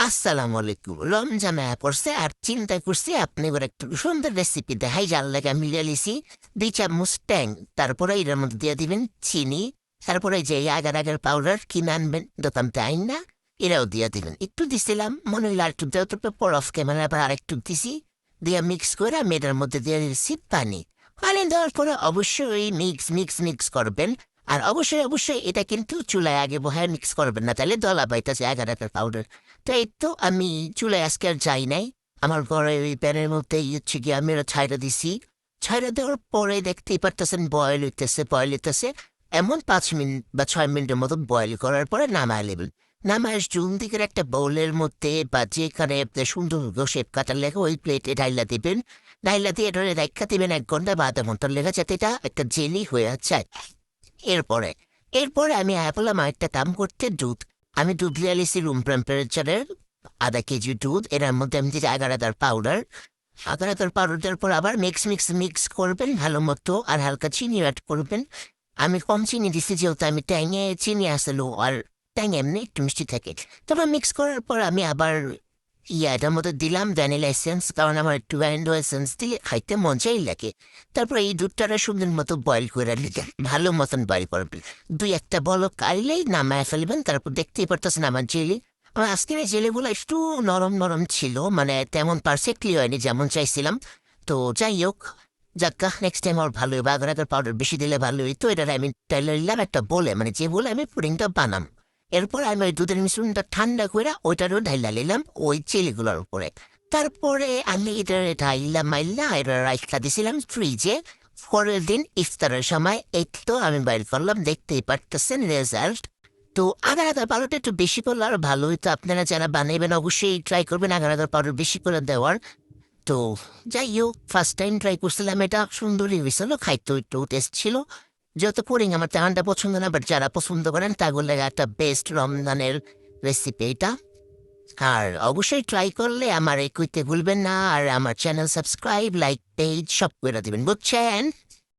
আসসালামু আলাইকুম। রমজান আয়া পড়ছে আর চিন্তা করছি আপনি এবার একটু সুন্দর রেসিপি দেখাই যার লাগে আমি লিয়ে লিছি ২ চামচ ট্যাং, তারপরে এটার মধ্যে দিয়ে দিবেন চিনি, তারপরে যে আগার আগের পাউডার কিনে আনবেন দোকান থেকে আইন না, এরাও দিয়ে দিবেন। একটু দিছিলাম মনে হইলো আরেকটু দেওয়া, তারপর পর অফ ক্যামেরা আবার আরেকটু দিছি, দিয়ে মিক্স করে আমি এটার মধ্যে দিয়ে দিচ্ছি পানি। পানি দেওয়ার পরে অবশ্যই মিক্স মিক্স মিক্স করবেন। আর অবশ্যই এটা কিন্তু চুলায় আগে বহায় মিক্স করবেন না, তাহলে দলা পাইতেছে আগার আগের পাউডার। তো এই তো আমি চুলায় আজকে আর যাই নাই, আমার ঘরে ওই প্যানের মধ্যেই হচ্ছে গিয়ে আমি ওরা ছাইড়া দিছি। ছাইড়া দেওয়ার পরে দেখতেই পারতেছেন বয়েল হইতেছে। এমন 5 মিনিট বা 6 মিনিটের মতো বয়েল করার পরে নামায় নেবেন। নামায় চুন দিকের একটা বোলের মধ্যে বা যেখানে আপনার সুন্দর শেপ কাটার লেগে ওই প্লেটে ঢাইলা দিবেন। ঢাইলা দিয়ে এটা রেখা দিবেন 1 ঘন্টা বা আধা ঘন্টার লেগে, যাতে এটা একটা জেলি হয়ে যায়। এরপরে এরপরে আমি বললাম একটা কাম করতে দুধ। আমি দুধ লিয়ে আলিছি রুম টেম্পারেচারের 1/2 কেজি দুধ। এর মধ্যে আমি দিচ্ছি আগার পাউডার। আগার পাউডার দেওয়ার পর আবার মিক্স করবেন ভালো মতো, আর হালকা চিনি অ্যাড করবেন। আমি কম চিনি দিচ্ছি যেহেতু আমি ট্যাঙে চিনি আসলো, আর ট্যাং এমনি একটু মিষ্টি থাকে। তারপর মিক্স করার পর আমি আবার এটার মধ্যে দিলাম ভ্যানিলা এসেন্স, কারণ আমার একটু ভ্যানিলা এসেন্স দিলে খাইতে মজাই লাগে। তারপর এই দুধটারে সুন্দর মতো বয়েল করে নিলেন, ভালো মতন বয়েল করবেন। 2-1টা বলক আইলেই নামায় ফেলবেন। তারপর দেখতেই পারতেছেন আমার জেলি। আমার আজকের এই জেলিগুলো একটু নরম নরম ছিল, মানে তেমন পারফেক্টলি হয়নি যেমন চাইছিলাম। তো যাই হোক, যাক্কা নেক্সট টাইম আর ভালো হবে, আগার পাউডার বেশি দিলে ভালো হইতো। এটা আমি টাইলে নিলাম একটা বলে, মানে যে বলে আমি পুডিংটা বানাম। এরপর আমি ওই দুধের মিশ্রণটা ঠান্ডা করে ওইটারও ঢাইলা নিলাম ওই চিলিগুলোর উপরে। তারপরে আমি এটা ঢাইলা মাইলা এটা রাইখা দিছিলাম ফ্রিজে। পরের দিন ইফতারের সময় এই তো আমি বাইর করলাম, দেখতেই পারতেছেন রেজাল্ট। তো আগার পাউডারটা একটু বেশি করলে আর ভালো হইতো। আপনারা যারা বানাইবেন অবশ্যই ট্রাই করবেন আগার পাউডার বেশি করে দেওয়ার। তো যাই হোক, ফার্স্ট টাইম ট্রাই করছিলাম, এটা সুন্দরই হয়েছিল, খাইতে একটু টেস্ট ছিল। যেহেতু পুডিং আমার তেমনটা পছন্দ না, বাট যারা পছন্দ করেন তাগুলো একটা বেস্ট রমজানের রেসিপি এটা। আর অবশ্যই ট্রাই করলে আমার এই কইতে ভুলবেন না, আর আমার চ্যানেল সাবস্ক্রাইব লাইক পেজ সব করে দিবেন, বুঝছেন?